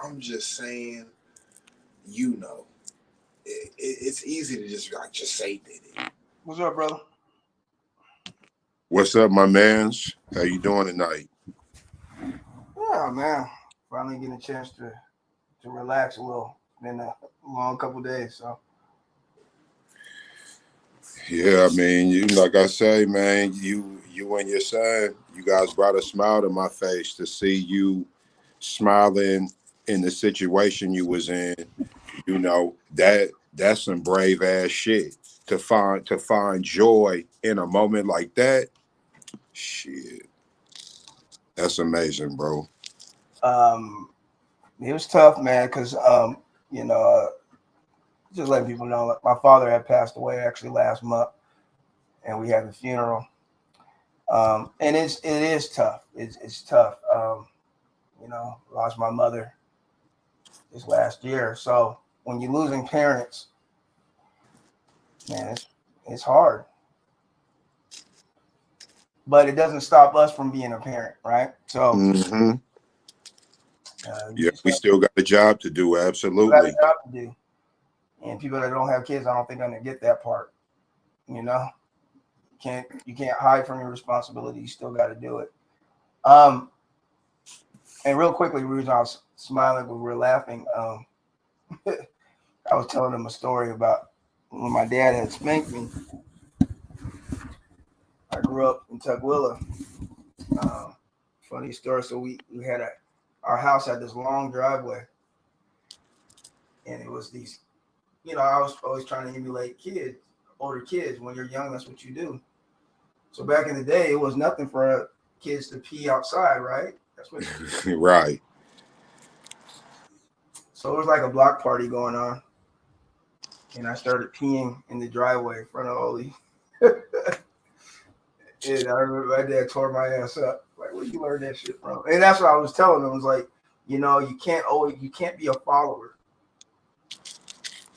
I'm just saying, you know, it's easy to just say did it. What's up, brother? What's up, my mans? How you doing tonight? Yeah, man. Finally getting a chance to relax a little. It's been a long couple of days, so. Yeah, I mean, you like I say, man, you and your son, you guys brought a smile to my face to see you smiling in the situation you was in. You know, that's some brave ass shit. To find joy in a moment like that. Shit. That's amazing, bro. It was tough, man, because you know, just letting people know, like, my father had passed away actually last month, and we had the funeral. And it is tough. It's tough. You know, lost my mother this last year. So when you're losing parents, man, it's hard. But it doesn't stop us from being a parent, right? So Mm-hmm. you Yeah, just we got still got a job to do. a Absolutely. job to do. And people that don't have kids, I don't think gonna get that part. You know, you can't hide from your responsibility. You still got to do it. And real quickly, the reason I was smiling when we were laughing, I was telling them a story about when my dad had spanked me. I grew up in Tukwila. Funny story. So we had our house had this long driveway, and it was these. You know, I was always trying to emulate older kids. When you're young, that's what you do. So back in the day, it was nothing for kids to pee outside, right? That's what. Right. So it was like a block party going on, and I started peeing in the driveway in front of all these. And I remember my dad tore my ass up. Like, where you learn that shit from? And that's what I was telling him. I was like, you know, you can't be a follower.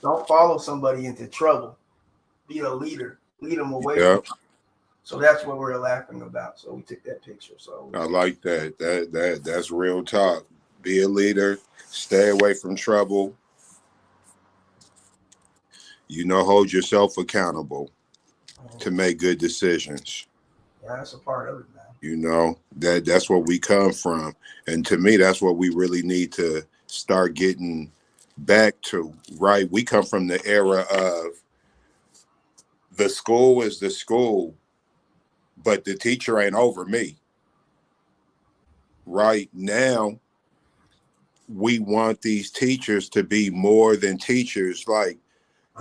Don't follow somebody into trouble. Be a leader. Lead them away from Yep. trouble. So that's what we were laughing about. So we took that picture. So I like that. That's real talk. Be a leader. Stay away from trouble. You know, hold yourself accountable to make good decisions. yeah, that's a part of it, man. You know, that's what we come from. And to me, that's what we really need to start getting back to, right? We come from the era of the school is the school, but the teacher ain't over me. Right now, we want these teachers to be more than teachers. Like,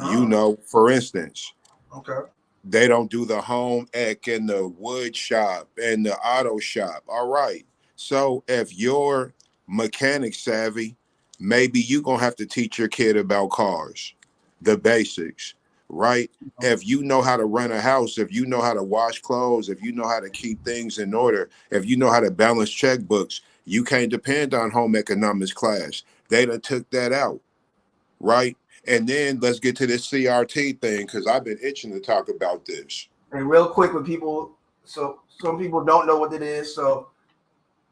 you know, for instance, Okay. they don't do the home ec and the wood shop and the auto shop. All right. So if you're mechanic savvy, maybe you're going to have to teach your kid about cars, the basics, right? If you know how to run a house, if you know how to wash clothes, if you know how to keep things in order, if you know how to balance checkbooks, you can't depend on home economics class. They done took that out, right? And then let's get to this CRT thing, because I've been itching to talk about this. And real quick with people, so some people don't know what it is. So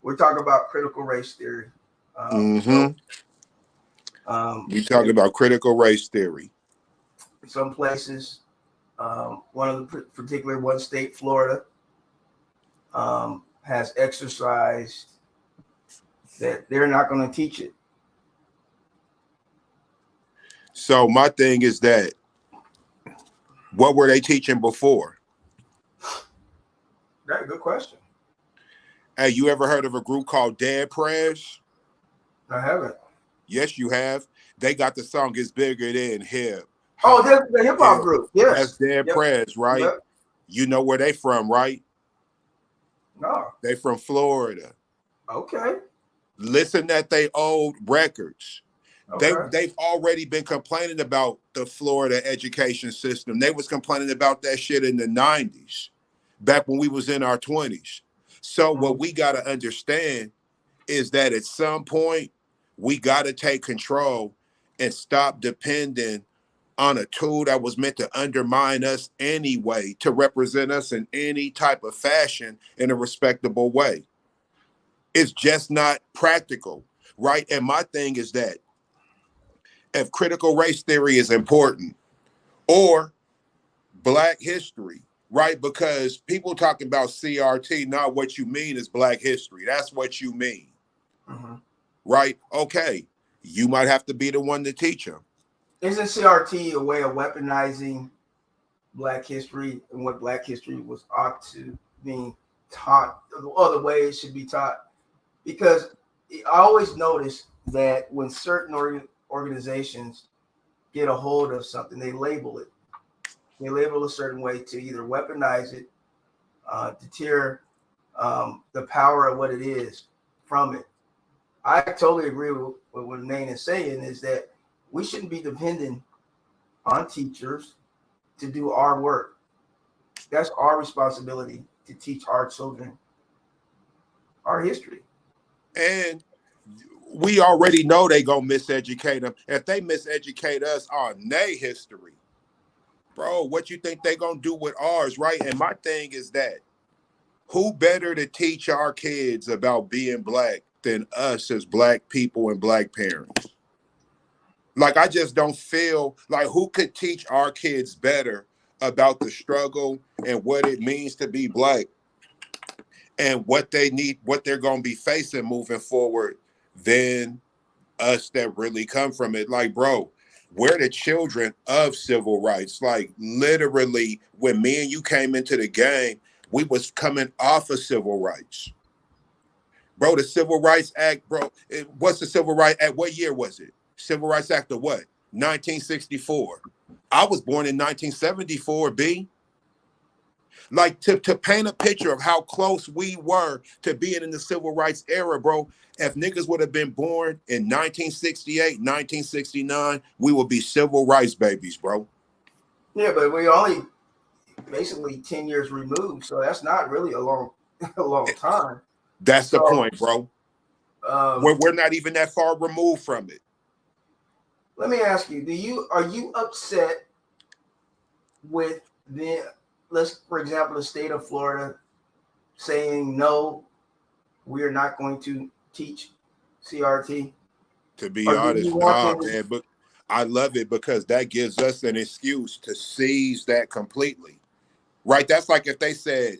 we're talking about critical race theory. We talking about critical race theory. Some places, one of the particular one state, Florida, has exercised that they're not going to teach it. So my thing is that, what were they teaching before? That's a good question. Hey, you ever heard of a group called Dead Prez? I haven't. Yes, you have. They got the song "It's Bigger Than Hip." Oh, that's the hip hop group. Yes. That's Dead Prez, right? Yep. You know where they from, right? No. They from Florida. Okay. Listen at they old records. Okay. They've already been complaining about the Florida education system. They was complaining about that shit in the 90s, back when we was in our 20s. So what we got to understand is that at some point, we got to take control and stop depending on a tool that was meant to undermine us anyway, to represent us in any type of fashion in a respectable way. It's just not practical. right? And my thing is that if critical race theory is important or Black history, right? Because people talking about CRT, not what you mean is Black history. That's what you mean, Mm-hmm. right? Okay, you might have to be the one to teach them. Isn't CRT a way of weaponizing Black history and what Black history was ought to be taught, or the way it should be taught? Because I always notice that when certain organizations get a hold of something, they label it. They label a certain way to either weaponize it, to tear the power of what it is from it. I totally agree with what Nate is saying, is that we shouldn't be dependent on teachers to do our work. That's our responsibility, to teach our children our history. And we already know they gonna miseducate them. If they miseducate us on their history, bro, what you think they gonna do with ours, right? And my thing is that who better to teach our kids about being Black than us as Black people and Black parents? Like, I just don't feel like who could teach our kids better about the struggle and what it means to be Black and what they need, what they're going to be facing moving forward than us that really come from it. Like, bro, we're the children of civil rights. Like, literally, when me and you came into the game, we was coming off of civil rights. Bro, the Civil Rights Act, bro, what's the Civil Rights Act? What year was it? Civil Rights Act of what? 1964. I was born in 1974, B. Like, to paint a picture of how close we were to being in the civil rights era, bro, if niggas would have been born in 1968, 1969, we would be civil rights babies, bro. Yeah, but we only basically 10 years removed, so that's not really a long time. That's the So, point, bro. We're not even that far removed from it. let me ask you, are you upset with for example, the state of Florida saying no, we are not going to teach CRT? To be Or do you honest, want nah, them to? man, but I love it because that gives us an excuse to seize that completely. Right? That's like if they said,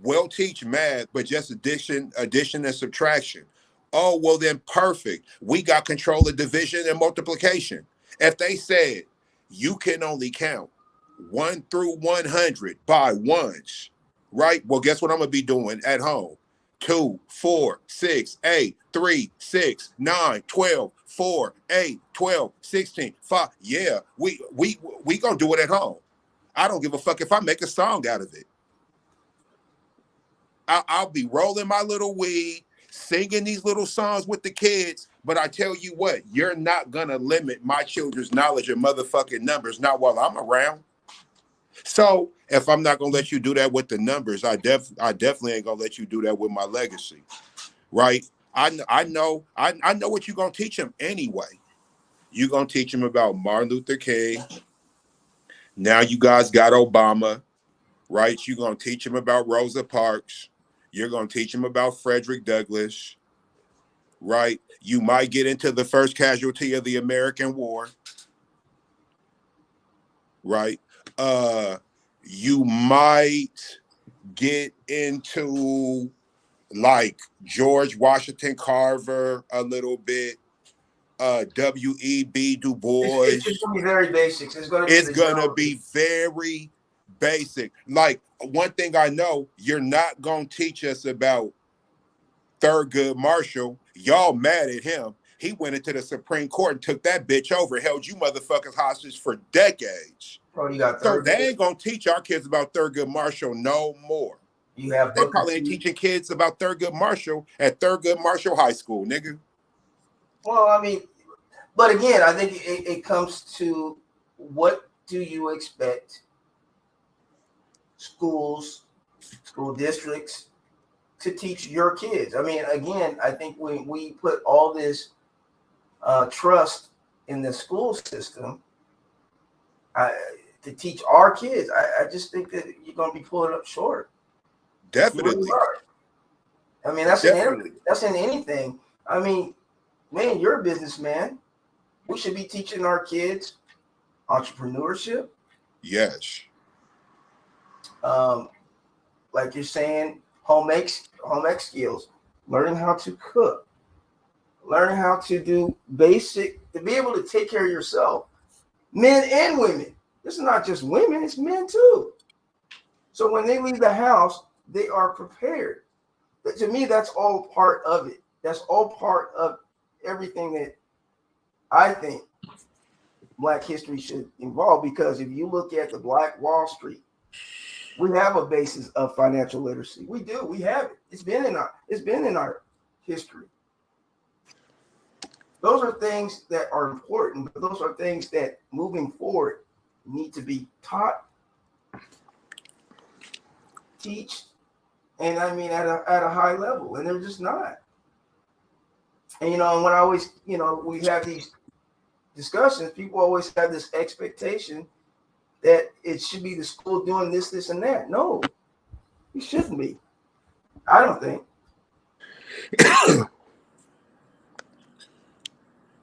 we'll teach math, but just addition and subtraction. Oh, well then perfect. We got control of division and multiplication. If they said you can only count 1 through 100 by ones, right? Well, guess what I'm gonna be doing at home? 2, 4, 6, 8, 3, 6, 9, 12, 4, 8, 12, 16, 5. Yeah, we gonna do it at home. I don't give a fuck if I make a song out of it. I'll be rolling my little weed, singing these little songs with the kids. But I tell you what, you're not gonna limit my children's knowledge of motherfucking numbers, not while I'm around. So if I'm not gonna let you do that with the numbers, I definitely ain't gonna let you do that with my legacy, right? I know what you're gonna teach them anyway. You're gonna teach them about Martin Luther King. Now you guys got Obama, right? You're gonna teach them about Rosa Parks. You're gonna teach them about Frederick Douglass, right? You might get into the first casualty of the American War, right? You might get into like George Washington Carver a little bit, W.E.B. Du Bois. It's just going to be very basics. It's going to be It's the gonna general. be very basic. Like, one thing I know, you're not gonna teach us about Thurgood Marshall. Y'all mad at him. He went into the Supreme Court and took that bitch over, held you motherfuckers hostage for decades. Oh, you got So they Thurgood. ain't gonna teach our kids about Thurgood Marshall no more. You have They Booker probably ain't T. teaching kids about Thurgood Marshall at Thurgood Marshall High School, nigga. Well, I mean, but again, I think it comes to, what do you expect schools, school districts to teach your kids? I mean, again, I think when we put all this trust in the school system to teach our kids, I just think that you're going to be pulling up short. You really Definitely. are. I mean, that's Definitely. in anything. I mean, Man, you're a businessman. We should be teaching our kids entrepreneurship. Yes. Um, like you're saying, home ec skills, learning how to cook, learning how to do basic, to be able to take care of yourself, men and women. This is not just women, it's men too. So when they leave the house, they are prepared. But to me, that's all part of it. That's all part of everything that I think Black history should involve. Because if you look at the Black Wall Street, we have a basis of financial literacy. We do. We have it. It's been in our history. Those are things that are important, but those are things that moving forward need to be taught, teach, and I mean at a high level, and they're just not. And and when I always, we have these discussions, people always have this expectation that it should be the school doing this, this, and that. No, it shouldn't be. I don't think.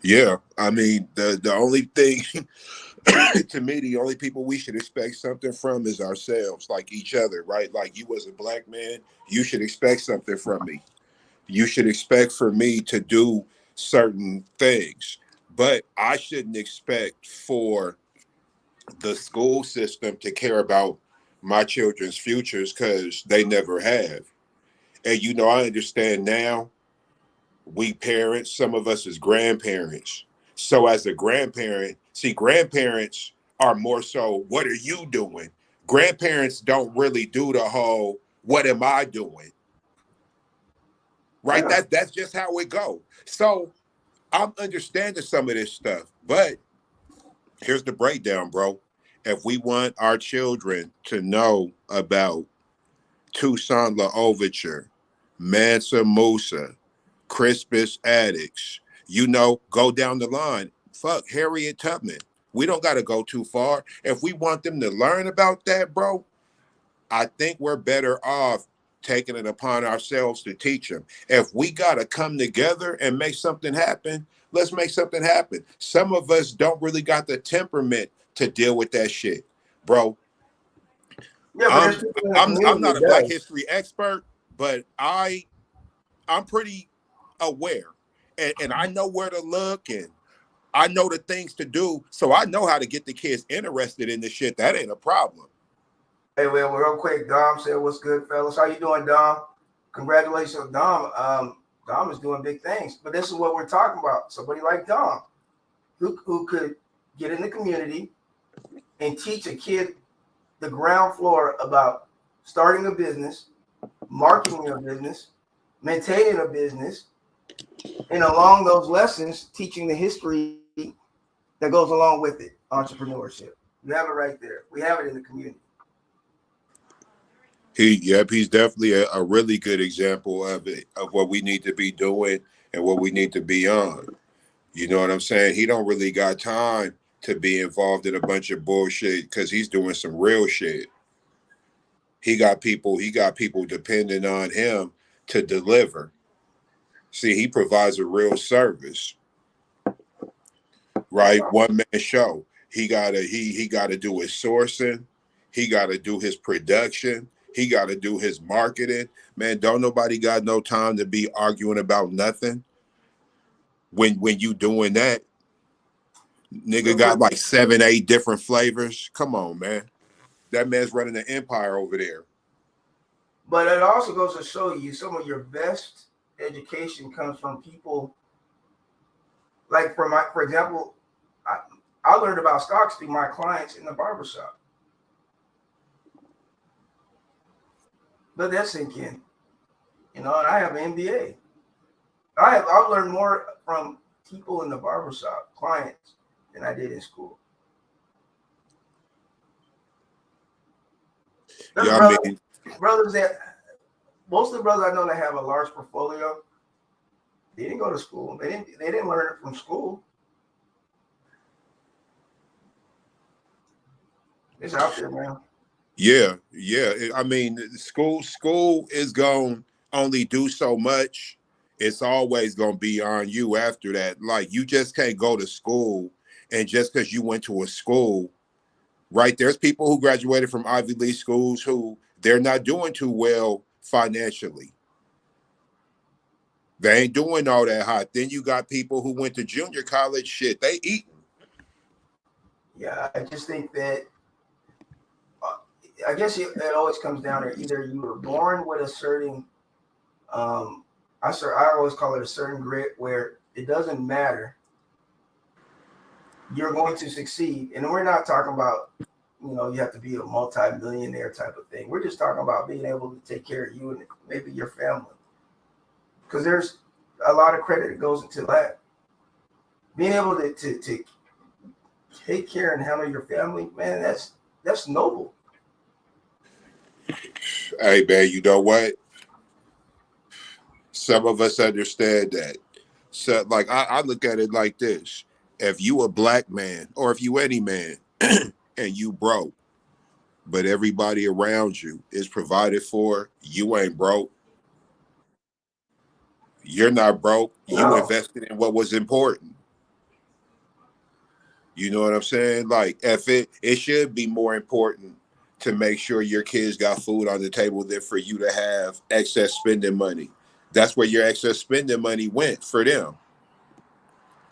Yeah. I mean, the only thing to me, the only people we should expect something from is ourselves, like each other, right? Like you as a black man, you should expect something from me. You should expect for me to do certain things. But I shouldn't expect for the school system to care about my children's futures because they never have. And I understand now, we parents, some of us as grandparents. So as a grandparent, see, grandparents are more so, what are you doing? Grandparents don't really do the whole, what am I doing? Right? Yeah, That's just how it go. So I'm understanding some of this stuff, but here's the breakdown, bro. If we want our children to know about Toussaint L'Ouverture, Mansa Musa, Crispus Attucks, go down the line. Fuck Harriet Tubman. We don't got to go too far. If we want them to learn about that, bro, I think we're better off taking it upon ourselves to teach them. If we got to come together and make something happen, let's make something happen. Some of us don't really got the temperament to deal with that shit, bro. yeah, but there's I'm people in the I'm community not a that black does. history expert, but I'm pretty aware, and I know where to look, and I know the things to do, so I know how to get the kids interested in this shit. That ain't a problem. Hey, well, real quick, Dom said, "What's good, fellas? How you doing, Dom? Congratulations, Dom. Dom is doing big things, but this is what we're talking about. Somebody like Dom, who could get in the community and teach a kid the ground floor about starting a business, marketing a business, maintaining a business, and along those lessons, teaching the history that goes along with it, entrepreneurship. You have it right there. We have it in the community. He's definitely a really good example of it, of what we need to be doing and what we need to be on. You know what I'm saying? He don't really got time to be involved in a bunch of bullshit because he's doing some real shit. He got people depending on him to deliver. See, he provides a real service, That's right? all. One man show. He gotta do his sourcing, he gotta do his production, he gotta do his marketing. Man, don't nobody got no time to be arguing about nothing. When you doing that, nigga Real got quick. like 7, 8 different flavors. Come on, man. That man's running an empire over there. But it also goes to show you some of your best education comes from people like for example, I, I learned about stocks through my clients in the barbershop. Let that sink in. And I have an MBA. I've learned more from people in the barbershop, clients, than I did in school. There's Yeah, I mean, brothers that most of the brothers I know that have a large portfolio, they didn't go to school. They didn't learn it from school. It's out there, man. yeah. I mean, school is going to only do so much it's always gonna be on you after that. Like you just can't go to school and just because you went to a school, right? There's people who graduated from Ivy League schools who they're not doing too well financially. They ain't doing all that hot. Then you got people who went to junior college, shit, they eating. Yeah, I just think that I guess it always comes down to either you were born with a certain I always call it a certain grit where it doesn't matter, you're going to succeed. And we're not talking about, you have to be a multi-millionaire type of thing. We're just talking about being able to take care of you and maybe your family. Because there's a lot of credit that goes into that. Being able to take care and handle your family, man, that's noble. Hey man, you know what? Some of us understand that. So like I look at it like this. If you a black man or if you any man and you broke, but everybody around you is provided for, you ain't broke. You're not broke. You No, invested in what was important. You know what I'm saying? Like if it should be more important to make sure your kids got food on the table than for you to have excess spending money. That's where your excess spending money went for them.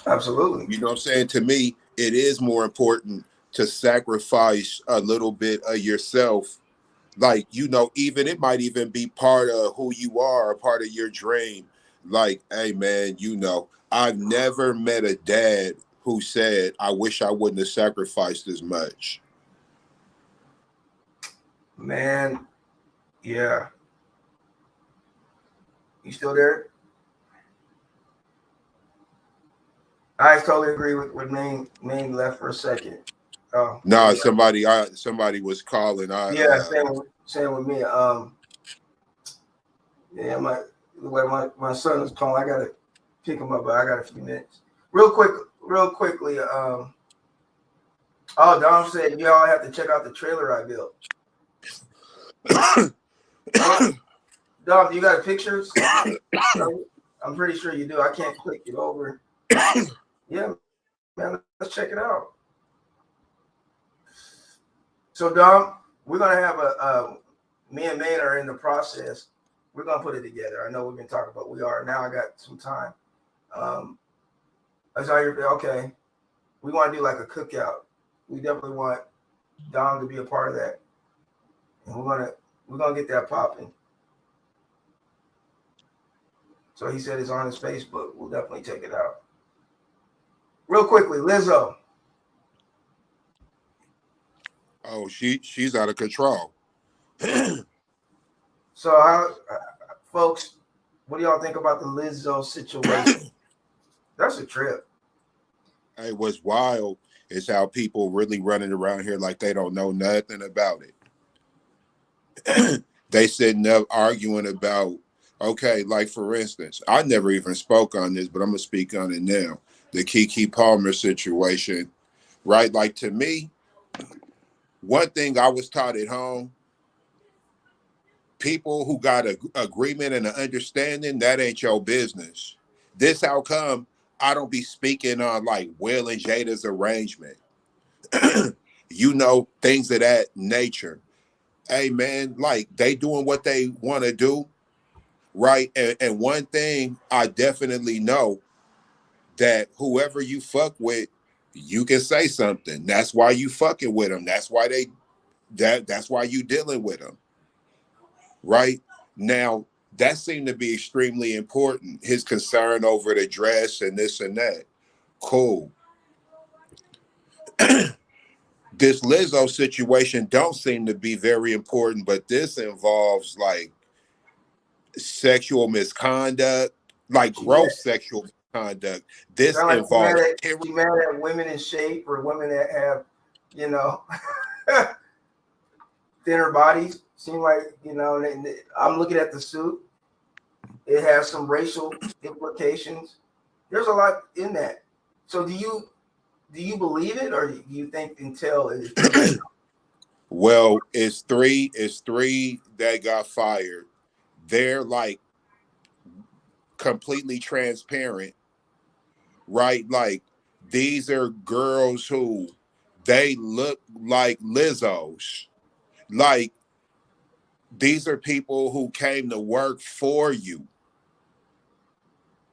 absolutely. You know what I'm saying? To me, it is more important to sacrifice a little bit of yourself. Like, even it might even be part of who you are, a part of your dream. Like, hey man, I've never met a dad who said, I wish I wouldn't have sacrificed as much. Man, yeah. You still there? I totally agree with Main left for a second. Oh, Nah, maybe. somebody was calling. Yeah, same with me. Yeah, my son is calling. I gotta pick him up, but I got a few minutes. Real quickly. Oh, Dom said y'all have to check out the trailer I built. Dom, you got pictures? I'm pretty sure you do. I can't click it over. Yeah, man, let's check it out. So, Dom, we're gonna have me and Maine are in the process. We're gonna put it together. I know we've been talking about we are now. I got some time. I saw okay. We want to do like a cookout. We definitely want Dom to be a part of that, and we're gonna get that popping. So he said it's on his Facebook. We'll definitely check it out. Real quickly, Lizzo. Oh, she's out of control. So how, folks, what do y'all think about the Lizzo situation? That's a trip. Hey, what's wild is how people really running around here like they don't know nothing about it. They sitting up arguing about, okay, like for instance, I never even spoke on this, but I'm gonna speak on it now. The Keke Palmer situation, right? Like to me, one thing I was taught at home, people who got a agreement and an understanding, that ain't your business. This how come I don't be speaking on like Will and Jada's arrangement. Things of that nature. Hey man, like they doing what they want to do, right? And one thing I definitely know that whoever you fuck with, you can say something. That's why you fucking with them. That's why that's why you dealing with them, right? Now that seemed to be extremely important. His concern over the dress and this and that. Cool. This Lizzo situation don't seem to be very important, but this involves like sexual misconduct, like gross sexual misconduct. This Sound like involves she mad at women in shape or women that have, you know, thinner bodies. Seem like, I'm looking at the suit. It has some racial implications. There's a lot in that. So do you believe it, or do you think until it is proven? well, it's three that got fired. They're like completely transparent, right? Like these are girls who they look like Lizzos. Like these are people who came to work for you.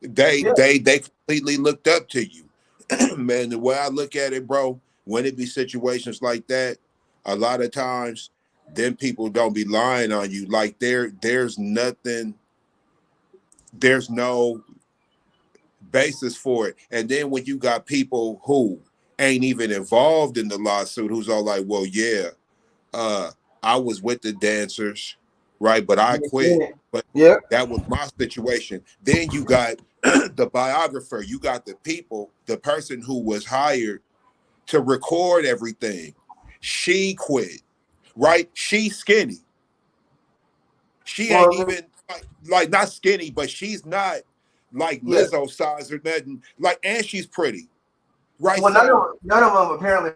Yeah. They completely looked up to you. Man, the way I look at it, bro, when it be situations like that, a lot of times then people don't be lying on you. Like there's nothing, there's no basis for it. And then when you got people who ain't even involved in the lawsuit, who's all like, well, yeah, uh, I was with the dancers, right? But I quit. But Yeah. that was my situation. Then you got the biographer, you got the people, the person who was hired to record everything. She quit, right? She's skinny. She ain't Well, even like not skinny, but she's not like yeah. Lizzo size or nothing. Like, and she's pretty, right? Well, So none of them apparently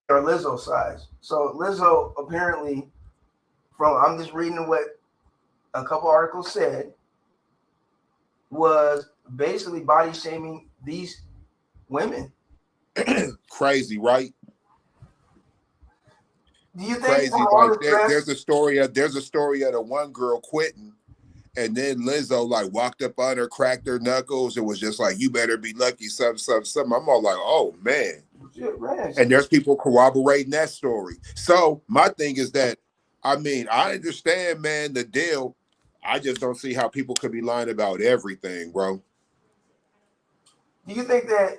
are Lizzo size. So Lizzo apparently, from I'm just reading what a couple articles said, was basically body shaming these women. crazy, right? Do you think from Crazy. all Like the stress? there's a story of the one girl quitting, and then Lizzo like walked up on her, cracked her knuckles, and was just like, "You better be lucky." Something. I'm all like, "Oh man!" Shit, man. And there's people corroborating that story. So my thing is that, I mean, I understand, man, the deal. I just don't see how people could be lying about everything, bro. Do you think that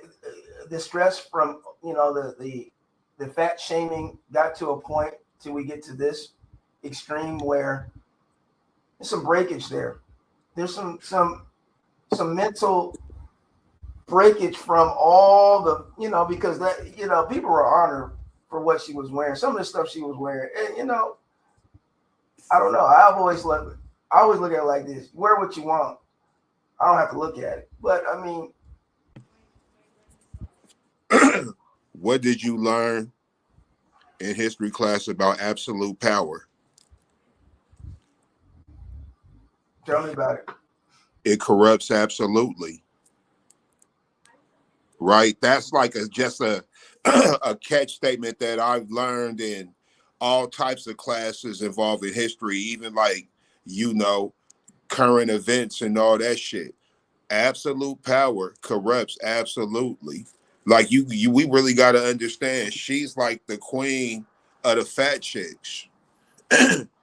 the stress from the fat shaming got to a point till we get to this extreme where there's some breakage there? There's some mental breakage from all the because that people were honored for what she was wearing. Some of the stuff she was wearing, and I don't know. I always look at it like this: wear what you want. I don't have to look at it, but I mean, What did you learn in history class about absolute power? tell me about it. It corrupts absolutely, right? That's like just a a catch statement that I've learned in all types of classes involving history, even like you know current events and all that shit. Absolute power corrupts absolutely. Like we really got to understand. She's like the queen of the fat chicks,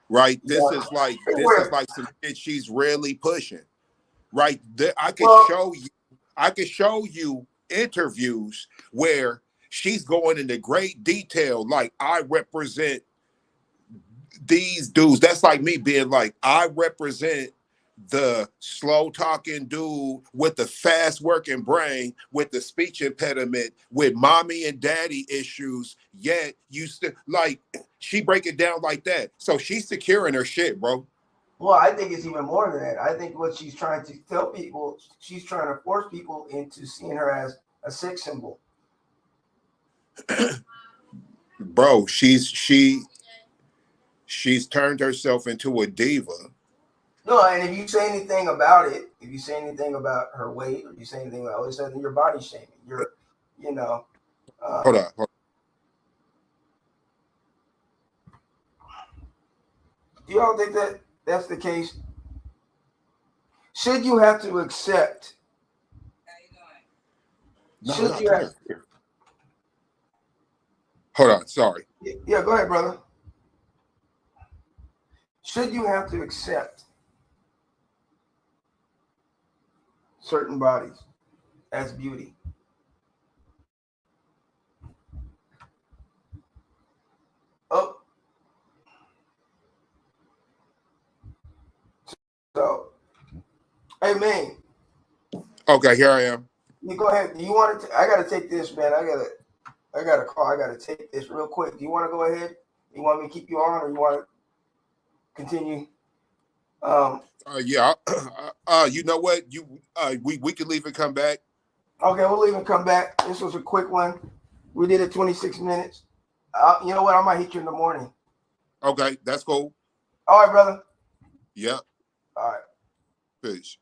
right? This is Yeah. like some shit she's really pushing, right? I could Well, show you, I could show you interviews where she's going into great detail. Like I represent these dudes. That's like me being like, I represent the slow talking dude with the fast working brain, with the speech impediment, with mommy and daddy issues. Yet you still like she break it down like that. So she's securing her shit, bro. Well, I think it's even more than that. I think what she's trying to tell people, she's trying to force people into seeing her as a sex symbol. Bro, she's turned herself into a diva. No, and if you say anything about it, if you say anything about her weight, or you say anything about all this other, you're body shaming. You're, you know, Hold um, up. do y'all think that that's the case? Should you have to accept? No, Should no, you come have? here. Hold on, sorry. Yeah, go ahead, brother. Should you have to accept certain bodies as beauty? Oh, so hey man, Okay, here I am. you go ahead. Do you want to? I gotta take this, man. I got a call. I gotta take this real quick. Do you want to go ahead? You want me to keep you on, or you want to continue? Um, Yeah. You know what? We can leave and come back. okay, we'll leave and come back. This was a quick one. We did it 26 minutes. You know what? I might hit you in the morning. Okay, that's cool. All right, brother. Yep. All right. Peace.